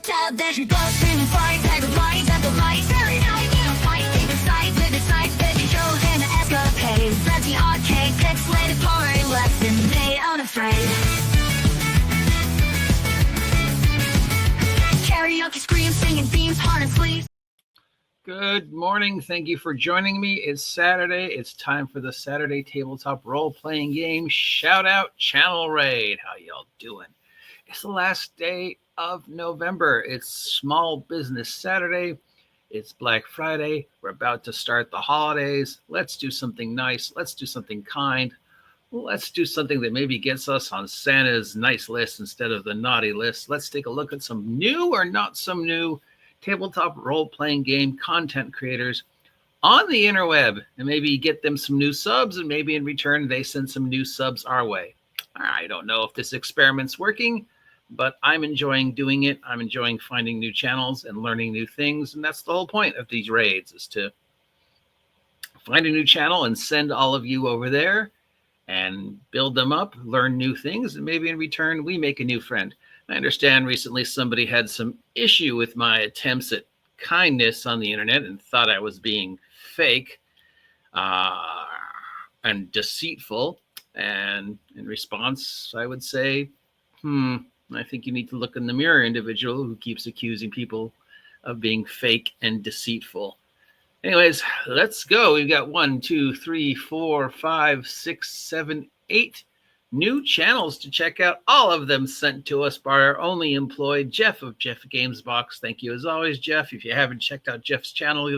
tab, then you go screaming, flying, tag with lines and the lights. Every night you fight, take a side with a side, then you show him an escapade. Fancy arcade, pixelated party lesson, they unafraid. Karaoke screams, singing themes, hard and sleeves. Good morning. Thank you for joining me. It's Saturday. It's time for the Saturday tabletop role-playing game Shoutout Channel Raid. How y'all doing? It's the last day of November. It's Small Business Saturday. It's Black Friday. We're about to start the holidays. Let's do something nice. Let's do something kind. Let's do something that maybe gets us on Santa's nice list instead of the naughty list. Let's take a look at some new or not some new tabletop role-playing game content creators on the interweb and maybe get them some new subs, and maybe in return they send some new subs our way. I don't know if this experiment's working, but I'm enjoying doing it. I'm enjoying finding new channels and learning new things, and that's the whole point of these raids, is to find a new channel and send all of you over there and build them up, learn new things, and maybe in return we make a new friend. I understand recently somebody had some issue with my attempts at kindness on the internet and thought I was being fake and deceitful. And in response, I would say, I think you need to look in the mirror, individual who keeps accusing people of being fake and deceitful. Anyways, let's go. We've got 1, 2, 3, 4, 5, 6, 7, 8 new channels to check out, all of them sent to us by our only employed Jeff of Jeff Gamesbox. Thank you as always, Jeff. If you haven't checked out Jeff's channel,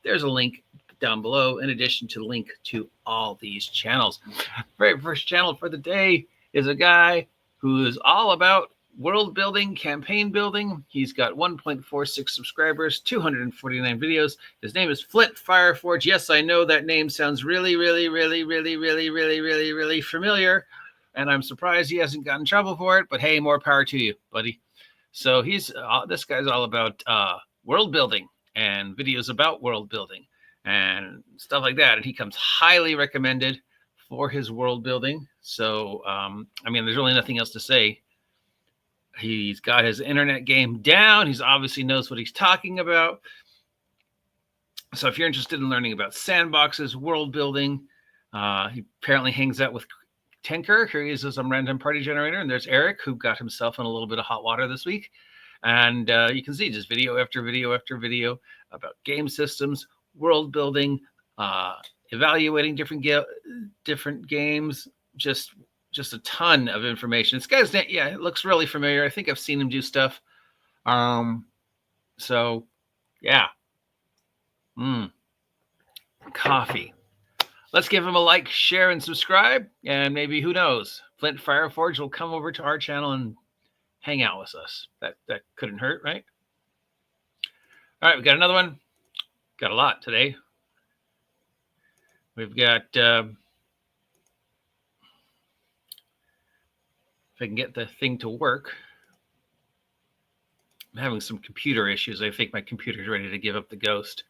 there's a link down below in addition to the link to all these channels. Very first channel for the day is a guy who is all about world building, campaign building. He's got 1.46 subscribers, 249 videos. His name is Flint Fireforge. Yes, I know that name sounds really familiar, and I'm surprised he hasn't gotten in trouble for it, but hey, more power to you, buddy. So this guy's all about world building and videos about world building and stuff like that, and he comes highly recommended for his world building. So I mean, there's really nothing else to say. He's got his internet game down. He's obviously knows what he's talking about. So if you're interested in learning about sandboxes, world building, he apparently hangs out with Tinker. Here he is as a random party generator. And there's Eric, who got himself in a little bit of hot water this week. And you can see just video after video after video about game systems, world building, evaluating different games, just a ton of information. This guy's name, it looks really familiar. I think I've seen him do stuff. So yeah. Coffee. Let's give him a like, share, and subscribe. And maybe, who knows, Flint Fireforge will come over to our channel and hang out with us. That couldn't hurt, right? All right, we got another one. Got a lot today. We've got if I can get the thing to work. I'm having some computer issues. I think my computer's ready to give up the ghost.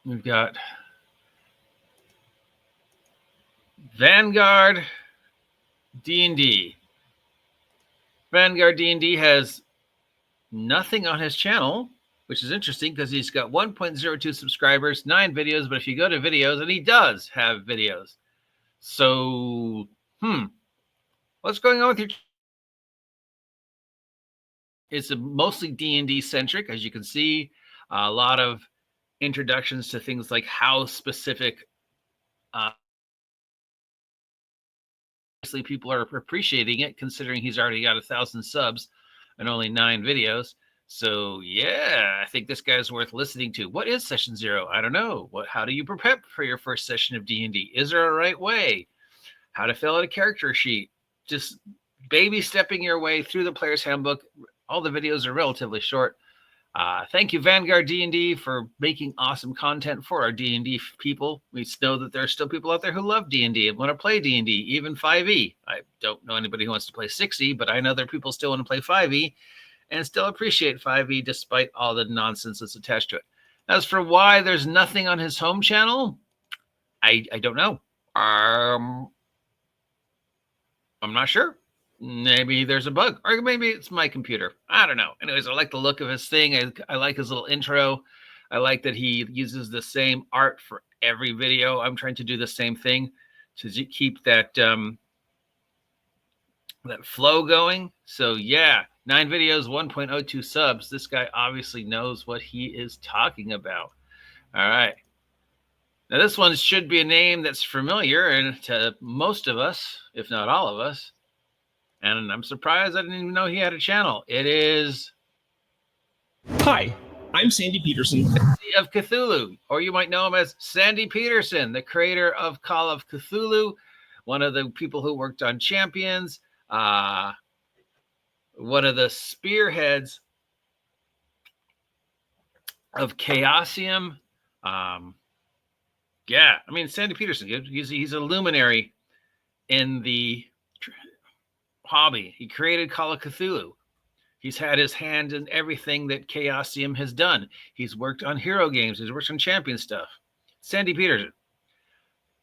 We've got Vanguard D&D. Vanguard D&D has nothing on his channel, which is interesting because he's got 1.02 subscribers, 9 videos. But if you go to videos, and he does have videos. So, what's going on with your? It's mostly D&D centric, as you can see. A lot of introductions to things like house specific. Obviously, people are appreciating it, considering he's already got 1,000 subs and only 9 videos. So yeah, I think this guy's worth listening to. What is session 0? I don't know. How do you prep for your first session of D&D? Is there a right way? How to fill out a character sheet? Just baby stepping your way through the player's handbook. All the videos are relatively short. Thank you, Vanguard D&D, for making awesome content for our D&D people. We know that there are still people out there who love D&D and want to play D&D, even 5e. I don't know anybody who wants to play 6e, but I know there are people still want to play 5e and still appreciate 5e despite all the nonsense that's attached to it. As for why there's nothing on his home channel, I don't know. I'm not sure. Maybe there's a bug, or maybe it's my computer. I don't know. Anyways, I like the look of his thing. I like his little intro. I like that he uses the same art for every video. I'm trying to do the same thing to keep that that flow going. So yeah, 9 videos, 1.02 subs. This guy obviously knows what he is talking about. All right. Now this one should be a name that's familiar and to most of us, if not all of us. And I'm surprised I didn't even know he had a channel. It is Hi, I'm Sandy Peterson. of Cthulhu, or you might know him as Sandy Peterson, the creator of Call of Cthulhu, one of the people who worked on Champions, one of the spearheads of Chaosium. Yeah, I mean, Sandy Peterson, he's a luminary in the hobby. He created Call of Cthulhu. He's had his hand in everything that Chaosium has done. He's worked on hero games. He's worked on champion stuff. Sandy Peterson.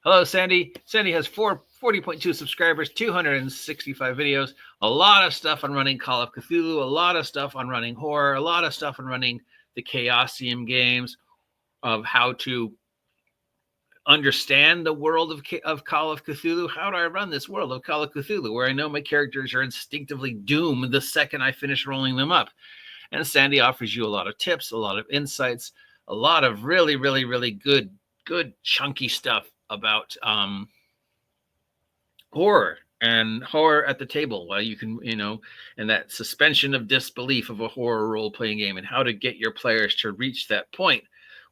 Hello, Sandy. Sandy has 40.2 subscribers, 265 videos, a lot of stuff on running Call of Cthulhu, a lot of stuff on running horror, a lot of stuff on running the Chaosium games, of how to understand the world of Call of Cthulhu. How do I run this world of Call of Cthulhu where I know my characters are instinctively doomed the second I finish rolling them up? And Sandy offers you a lot of tips, a lot of insights, a lot of really, really, really good chunky stuff about horror and horror at the table, while you can, and that suspension of disbelief of a horror role-playing game, and how to get your players to reach that point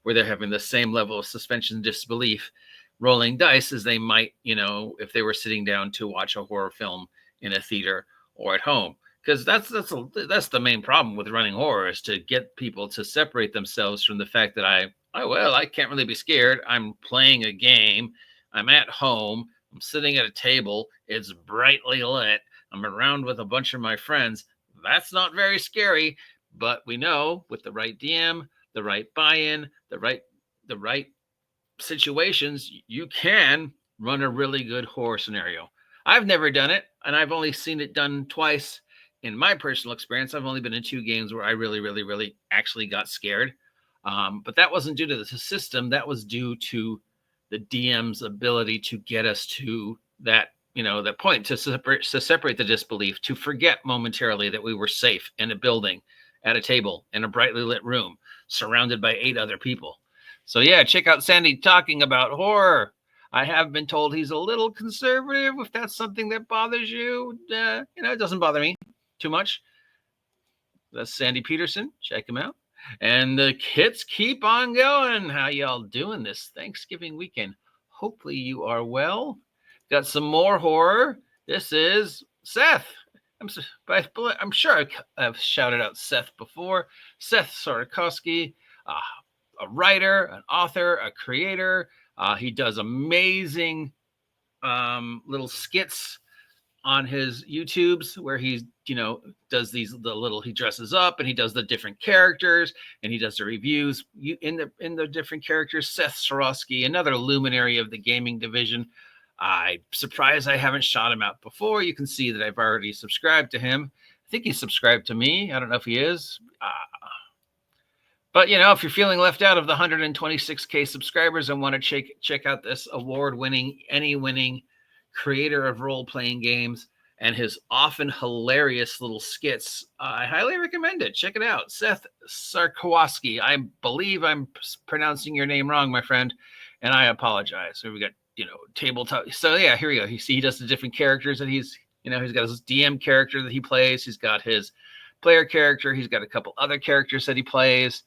where they're having the same level of suspension and disbelief rolling dice as they might, if they were sitting down to watch a horror film in a theater or at home. Because that's the main problem with running horror, is to get people to separate themselves from the fact that I can't really be scared. I'm playing a game. I'm at home. I'm sitting at a table. It's brightly lit. I'm around with a bunch of my friends. That's not very scary. But we know with the right DM, the right buy-in, the right situations, you can run a really good horror scenario. I've never done it, and I've only seen it done twice in my personal experience. I've only been in 2 games where I really, really, really actually got scared. But that wasn't due to the system. That was due to the DM's ability to get us to that, that point, to separate the disbelief, to forget momentarily that we were safe in a building, at a table, in a brightly lit room, surrounded by 8 other people. So yeah, check out Sandy talking about horror. I have been told he's a little conservative. If that's something that bothers you, it doesn't bother me too much. That's Sandy Peterson. Check him out. And the hits keep on going. How y'all doing this Thanksgiving weekend? Hopefully you are well. Got some more horror. This is Seth. I'm sure I've shouted out Seth before. Seth Ttrpg, a writer, an author, a creator. He does amazing little skits on his YouTubes where he, does he dresses up and he does the different characters and he does the reviews in the different characters. Seth Ttrpg, another luminary of the gaming division. I'm surprised I haven't shot him out before. You can see that I've already subscribed to him. I think he's subscribed to me. I don't know if he is. But, if you're feeling left out of the 126K subscribers and want to check out this award-winning, Emmy-winning creator of role-playing games and his often hilarious little skits, I highly recommend it. Check it out. Seth Ttrpg. I believe I'm pronouncing your name wrong, my friend, and I apologize. So we got, tabletop. So yeah, here we go. You see, he does the different characters that he's got his DM character that he plays. He's got his player character. He's got a couple other characters that he plays.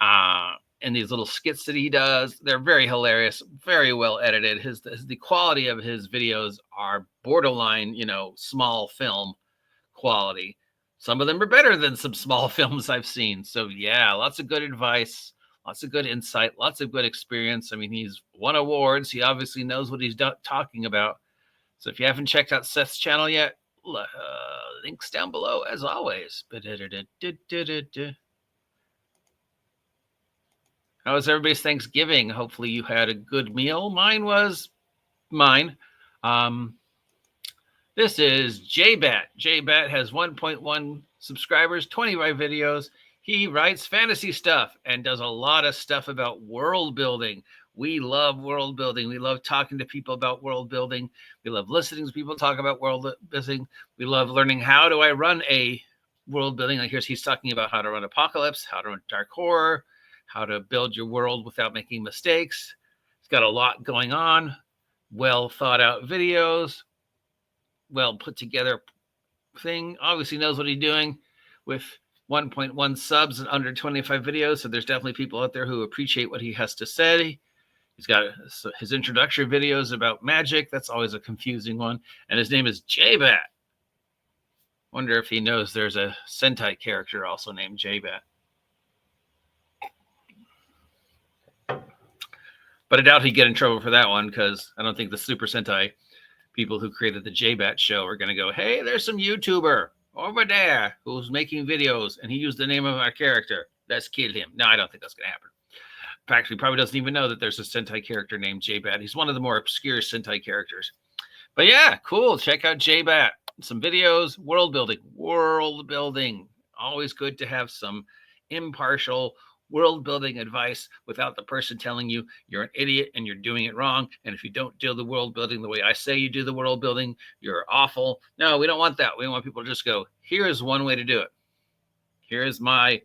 And these little skits that he does, they're very hilarious, very well edited. The quality of his videos are borderline, small film quality. Some of them are better than some small films I've seen. So yeah, lots of good advice, lots of good insight, lots of good experience. I mean, he's won awards. He obviously knows what he's talking about. So if you haven't checked out Seth's channel yet, links down below as always. How was everybody's Thanksgiving? Hopefully you had a good meal. Mine was mine. This is JBat. JBat has 1.1 subscribers, 25 videos. He writes fantasy stuff and does a lot of stuff about world building. We love world building. We love talking to people about world building. We love listening to people talk about world building. We love learning how do I run a world building. Like he's talking about how to run Apocalypse, how to run Dark Horror, how to build your world without making mistakes. He's got a lot going on, well thought out videos, well put together thing. Obviously knows what he's doing with 1.1 subs and under 25 videos. So there's definitely people out there who appreciate what he has to say. He's got his introductory videos about magic. That's always a confusing one. And his name is JBat. Wonder if he knows there's a Sentai character also named JBat. But I doubt he'd get in trouble for that one because I don't think the Super Sentai people who created the JBat show are going to go, hey, there's some YouTuber over there who's making videos and he used the name of our character. Let's kill him. No, I don't think that's going to happen. In fact, he probably doesn't even know that there's a Sentai character named JBat. He's one of the more obscure Sentai characters. But yeah, cool. Check out JBat. Some videos, world building. Always good to have some impartial world building advice without the person telling you you're an idiot and you're doing it wrong. And if you don't do the world building the way I say you do the world building, you're awful. No, we don't want that. We want people to just go, here's one way to do it. Here's my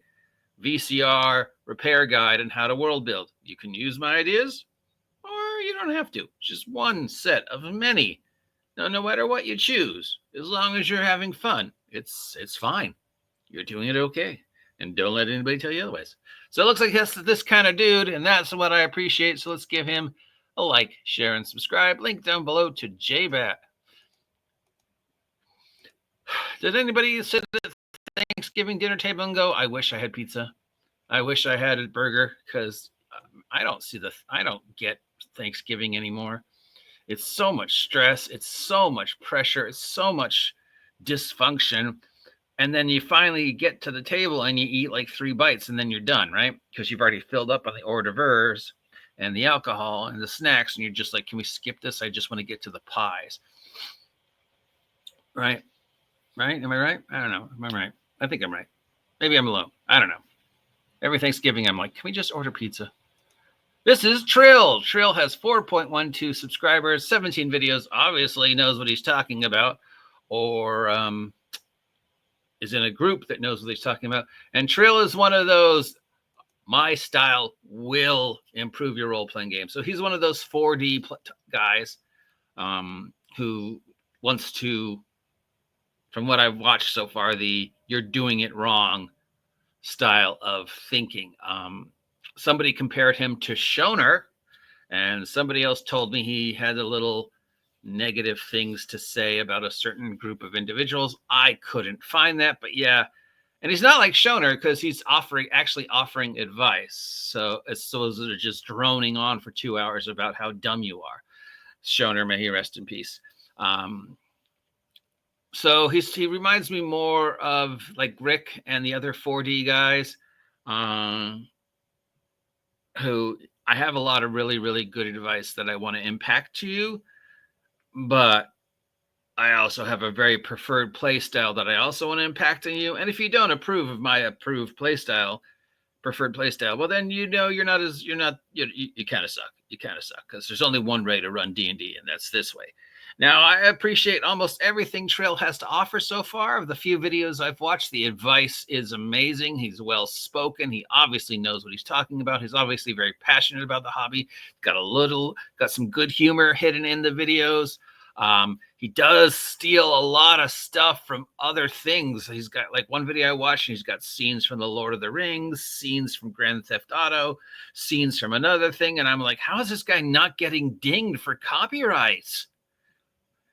VCR repair guide on how to world build. You can use my ideas or you don't have to. It's just one set of many. No matter what you choose, as long as you're having fun, it's fine. You're doing it okay. And don't let anybody tell you otherwise. So it looks like that's this kind of dude, and that's what I appreciate. So let's give him a like, share, and subscribe. Link down below to JBat. Did anybody sit at Thanksgiving dinner table and go, I wish I had pizza. I wish I had a burger, because I don't get Thanksgiving anymore. It's so much stress. It's so much pressure. It's so much dysfunction. And then you finally get to the table and you eat like 3 bites and then you're done, right? Because you've already filled up on the hors d'oeuvres and the alcohol and the snacks. And you're just like, can we skip this? I just want to get to the pies. Right? Right? Am I right? I don't know. Am I right? I think I'm right. Maybe I'm alone. I don't know. Every Thanksgiving, I'm like, can we just order pizza? This is Trill. Trill has 4.12 subscribers, 17 videos. Obviously knows what he's talking about, or is in a group that knows what he's talking about. And Trill is one of those, my style will improve your role-playing game. So he's one of those 4D guys who wants to, from what I've watched so far, the you're doing it wrong style of thinking. Somebody compared him to Shoner, and somebody else told me he had a little negative things to say about a certain group of individuals. I couldn't find that, but yeah. And he's not like Shoner because he's actually offering advice. So as those that are just droning on for 2 hours about how dumb you are. Shoner, may he rest in peace. So he reminds me more of like Rick and the other 4D guys, who I have a lot of really, really good advice that I want to impact to you, but I also have a very preferred play style that I also want to impact on you. And if you don't approve of my preferred play style, well, then you kind of suck. You kind of suck because there's only one way to run D&D, and that's this way. Now, I appreciate almost everything Trill has to offer so far. Of the few videos I've watched, the advice is amazing. He's well-spoken. He obviously knows what he's talking about. He's obviously very passionate about the hobby. Got some good humor hidden in the videos. He does steal a lot of stuff from other things. He's got like one video I watched, and he's got scenes from the Lord of the Rings, scenes from Grand Theft Auto, scenes from another thing. And I'm like, how is this guy not getting dinged for copyrights?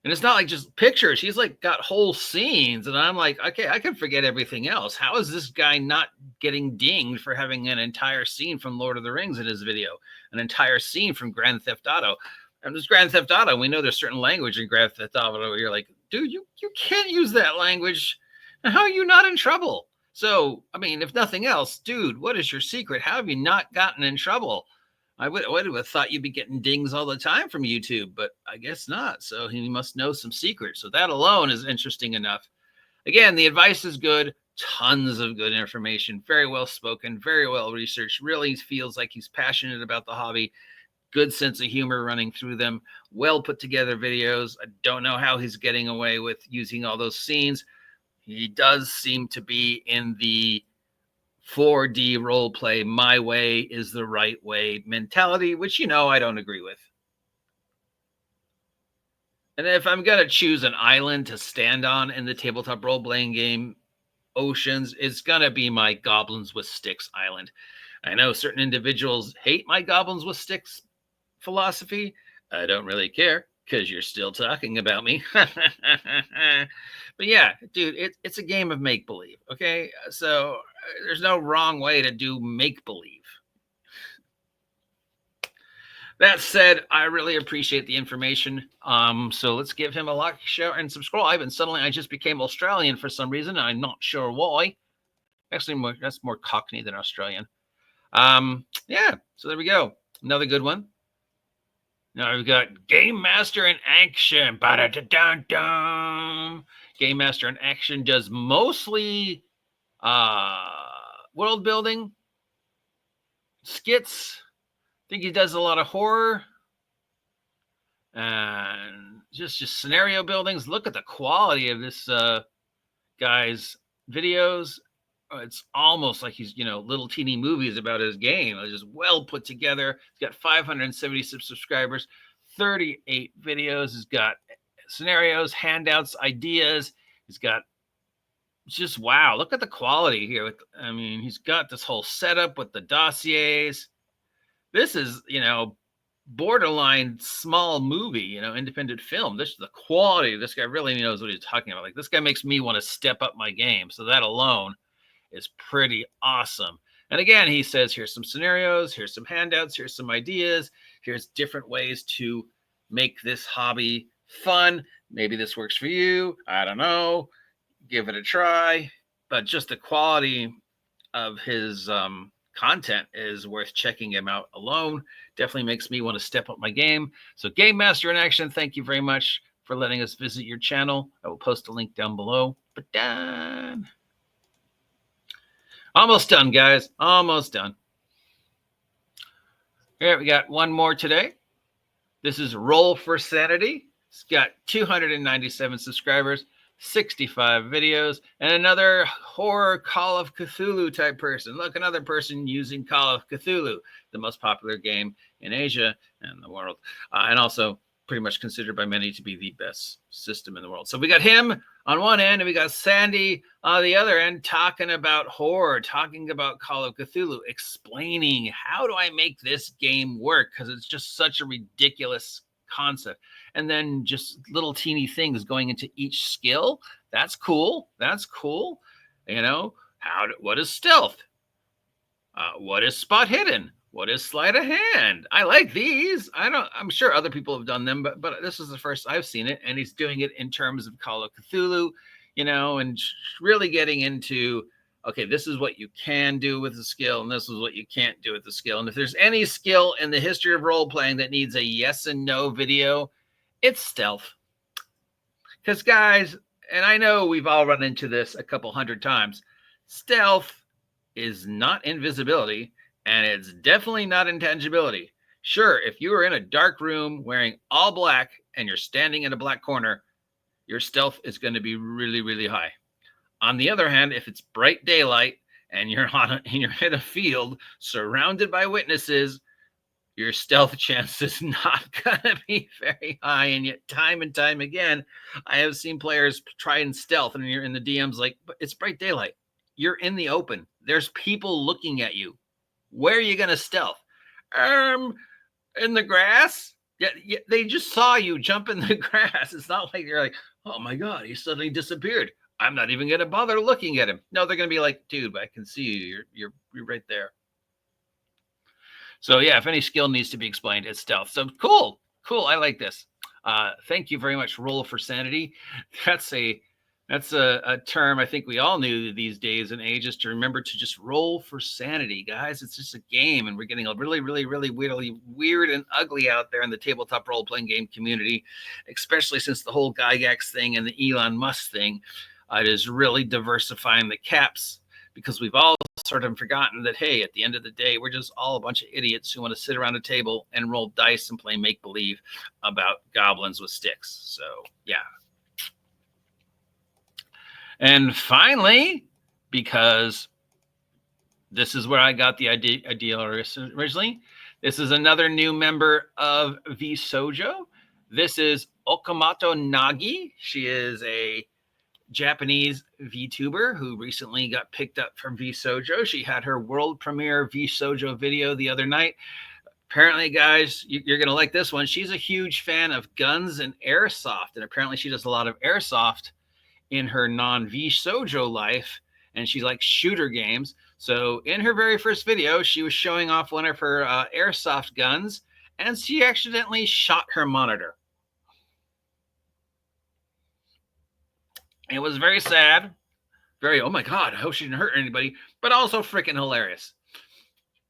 And it's not like just pictures. He's like got whole scenes. And I'm like, okay, I can forget everything else. How is this guy not getting dinged for having an entire scene from Lord of the Rings in his video? An entire scene from Grand Theft Auto. And there's Grand Theft Auto. We know there's certain language in Grand Theft Auto where you're like, dude, you can't use that language. And how are you not in trouble? So, I mean, if nothing else, dude, what is your secret? How have you not gotten in trouble? I would have thought you'd be getting dings all the time from YouTube, but I guess not. So he must know some secrets. So that alone is interesting enough. Again, the advice is good. Tons of good information. Very well spoken. Very well researched. Really feels like he's passionate about the hobby. Good sense of humor running through them. Well put together videos. I don't know how he's getting away with using all those scenes. He does seem to be in the 4D role play, my way is the right way mentality, which, I don't agree with. And if I'm going to choose an island to stand on in the tabletop role-playing game Oceans, it's going to be my Goblins with Sticks island. I know certain individuals hate my Goblins with Sticks philosophy. I don't really care because you're still talking about me. But yeah, dude, it's a game of make-believe, okay? So there's no wrong way to do make-believe. That said, I really appreciate the information. So let's give him a like, share, and subscribe. And suddenly I just became Australian for some reason. I'm not sure why. Actually, that's more Cockney than Australian. Yeah, so there we go. Another good one. Now we've got Game Master in Action. Ba-da-da-dun-dun. Game Master in Action does mostly world building, skits. I think he does a lot of horror and just scenario buildings. Look at the quality of this guy's videos. It's almost like he's, little teeny movies about his game. It's just well put together. He's got 576 subscribers, 38 videos. He's got scenarios, handouts, ideas. He's got just, wow, look at the quality here. He's got this whole setup with the dossiers. This is, borderline small movie, independent film. This is the quality. This guy really knows what he's talking about. Like, this guy makes me want to step up my game. So that alone is pretty awesome. And again, he says, here's some scenarios, here's some handouts, here's some ideas, here's different ways to make this hobby fun. Maybe this works for you. I don't know. Give it a try. But just the quality of his content is worth checking him out alone. Definitely makes me want to step up my game. So Game Master in Action, thank you very much for letting us visit your channel. I will post a link down below. But done. Almost done, guys. Almost done. Here, we got one more today. This is Roll for Sanity. It's got 297 subscribers, 65 videos, and another horror Call of Cthulhu type person. Look, another person using Call of Cthulhu, the most popular game in Asia and the world, and also pretty much considered by many to be the best system in the world. So we got him on one end, and we got Sandy on the other end talking about horror, talking about Call of Cthulhu, explaining how do I make this game work, because it's just such a ridiculous concept. And then just little teeny things going into each skill. That's cool. That's cool. What is stealth? What is spot hidden? What is sleight of hand? I like these. I'm sure other people have done them, but this is the first I've seen it. And he's doing it in terms of Call of Cthulhu, and really getting into, okay, this is what you can do with the skill, and this is what you can't do with the skill. And if there's any skill in the history of role-playing that needs a yes and no video, it's stealth. Because, guys, and I know we've all run into this a couple hundred times, stealth is not invisibility, and it's definitely not intangibility. Sure, if you are in a dark room wearing all black and you're standing in a black corner, your stealth is going to be really, really high. On the other hand, if it's bright daylight and you're in a field surrounded by witnesses, your stealth chance is not going to be very high. And yet time and time again, I have seen players try and stealth, and you're in the DM's like, but it's bright daylight. You're in the open. There's people looking at you. Where are you going to stealth? In the grass? Yeah, they just saw you jump in the grass. It's not like you're like, oh my God, he suddenly disappeared. I'm not even going to bother looking at him. No, they're going to be like, dude, I can see you. You're right there. So yeah, if any skill needs to be explained, it's stealth. So cool. I like this. Thank you very much, Roll for Sanity. That's a That's a term I think we all knew these days and ages, to remember to just roll for sanity, guys. It's just a game, and we're getting really, really, really weird and ugly out there in the tabletop role-playing game community, especially since the whole Gygax thing and the Elon Musk thing. It is really diversifying the caps, because we've all sort of forgotten that, hey, at the end of the day, we're just all a bunch of idiots who want to sit around a table and roll dice and play make-believe about goblins with sticks. So, yeah. And finally, because this is where I got the idea originally, this is another new member of VSojo. This is Okamoto Nagi. She is a Japanese VTuber who recently got picked up from VSojo. She had her world premiere VSojo video the other night. Apparently, guys, you're going to like this one. She's a huge fan of guns and airsoft, and apparently she does a lot of airsoft in her non-VSojo life, and she likes shooter games. So in her very first video, she was showing off one of her airsoft guns, and she accidentally shot her monitor. It was very sad, very, oh my God, I hope she didn't hurt anybody, but also freaking hilarious.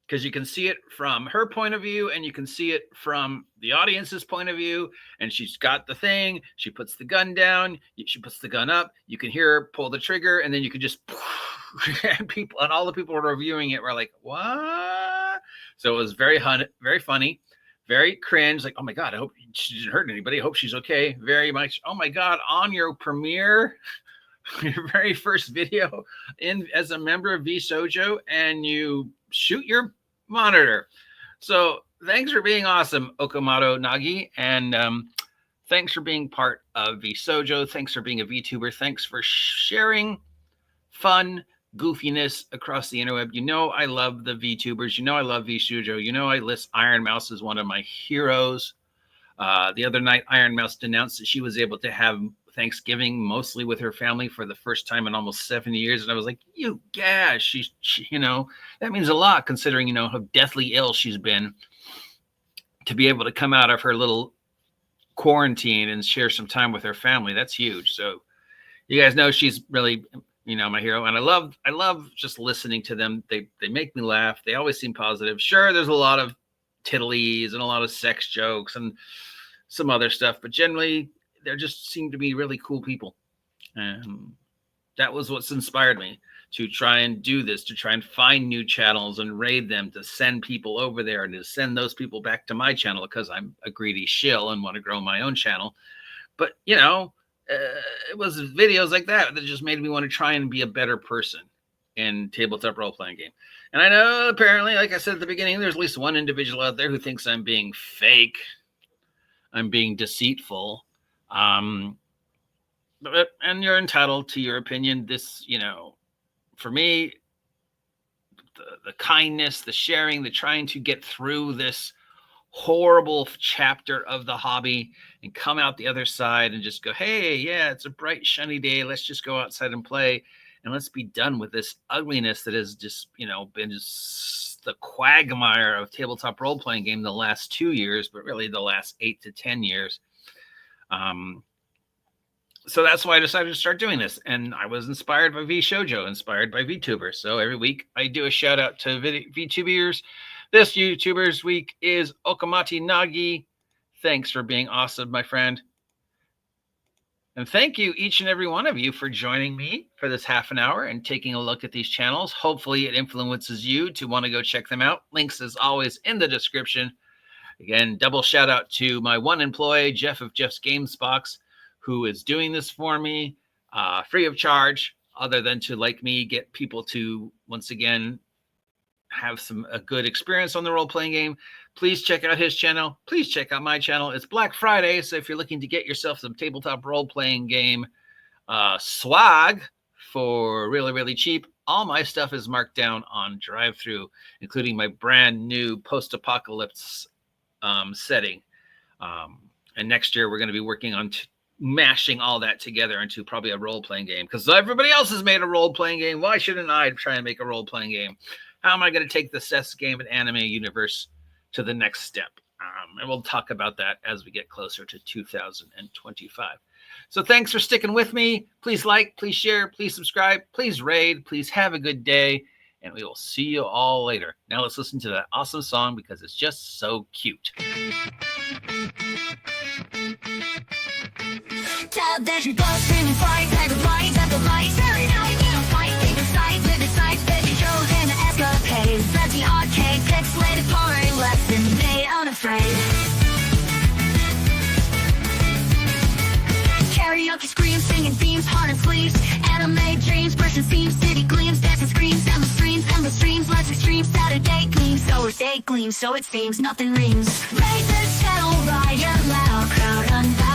Because you can see it from her point of view, and you can see it from the audience's point of view. And she's got the thing. She puts the gun down. She puts the gun up. You can hear her pull the trigger, and then you can just and all the people who were reviewing it were like, "What?" So it was very funny, very cringe. Like, oh my God, I hope she didn't hurt anybody. I hope she's okay. Very much. Oh my God, on your premiere, your very first video as a member of VSojo, and you shoot your monitor. So thanks for being awesome, Okamoto Nagi, and thanks for being part of VSojo. Thanks for being a VTuber. Thanks for sharing fun goofiness across the interweb. You know I love the VTubers. You know I love VSojo. You know I list Iron Mouse as one of my heroes. The other night, Iron Mouse announced that she was able to have Thanksgiving mostly with her family for the first time in almost 7 years. And I was like, you gosh, she, you know, that means a lot, considering, you know, how deathly ill she's been, to be able to come out of her little quarantine and share some time with her family. That's huge. So you guys know she's really, you know, my hero. And I love just listening to them. They make me laugh. They always seem positive. Sure, there's a lot of tiddlies and a lot of sex jokes and some other stuff, but generally they just seem to be really cool people. And that was what's inspired me to try and do this, to try and find new channels and raid them, to send people over there and to send those people back to my channel, because I'm a greedy shill and want to grow my own channel. But, you know, it was videos like that just made me want to try and be a better person in tabletop role-playing game. And I know, apparently, like I said at the beginning, there's at least one individual out there who thinks I'm being fake. I'm being deceitful. And you're entitled to your opinion. This, you know, for me, the kindness, the sharing, the trying to get through this horrible chapter of the hobby and come out the other side and just go, hey, yeah, it's a bright, shiny day. Let's just go outside and play. And let's be done with this ugliness that has just, you know, been just the quagmire of tabletop role-playing game the last 2 years, but really the last 8 to 10 years. So that's why I decided to start doing this. And I was inspired by VShojo, inspired by VTubers. So every week I do a shout out to VTubers. This YouTuber's week is Okamoto Nagi. Thanks for being awesome, my friend. And thank you, each and every one of you, for joining me for this half an hour and taking a look at these channels. Hopefully it influences you to want to go check them out. Links, as always, in the description. Again, double shout out to my one employee, Jeff of Jeff's Games Box, who is doing this for me free of charge, other than to, like me, get people to, once again, have a good experience on the role-playing game. Please check out his channel. Please check out my channel. It's Black Friday, so if you're looking to get yourself some tabletop role-playing game swag for really, really cheap, all my stuff is marked down on drive-thru, including my brand new post-apocalypse setting. And next year, we're going to be working on mashing all that together into probably a role-playing game, because everybody else has made a role-playing game. Why shouldn't I try and make a role-playing game? How am I going to take the CES game and anime universe to the next step? And we'll talk about that as we get closer to 2025. So thanks for sticking with me. Please like, please share, please subscribe, please raid, please have a good day, and we will see you all later. Now let's listen to that awesome song because it's just so cute. Television buzz, screaming fight, tiger lights at the lights. Saturday night, you know, fight, take the side, live the side, baby shows and the escapade. Fancy arcade, pixelated party, lesson made unafraid. Karaoke screams, singing themes, heart and sleeves. Anime dreams, brushing seams, city gleams, dancing screams, endless streams, let's extreme. Saturday gleams, so it's day gleams, so it seems nothing rings. Raise the channel, riot loud, crowd unbound.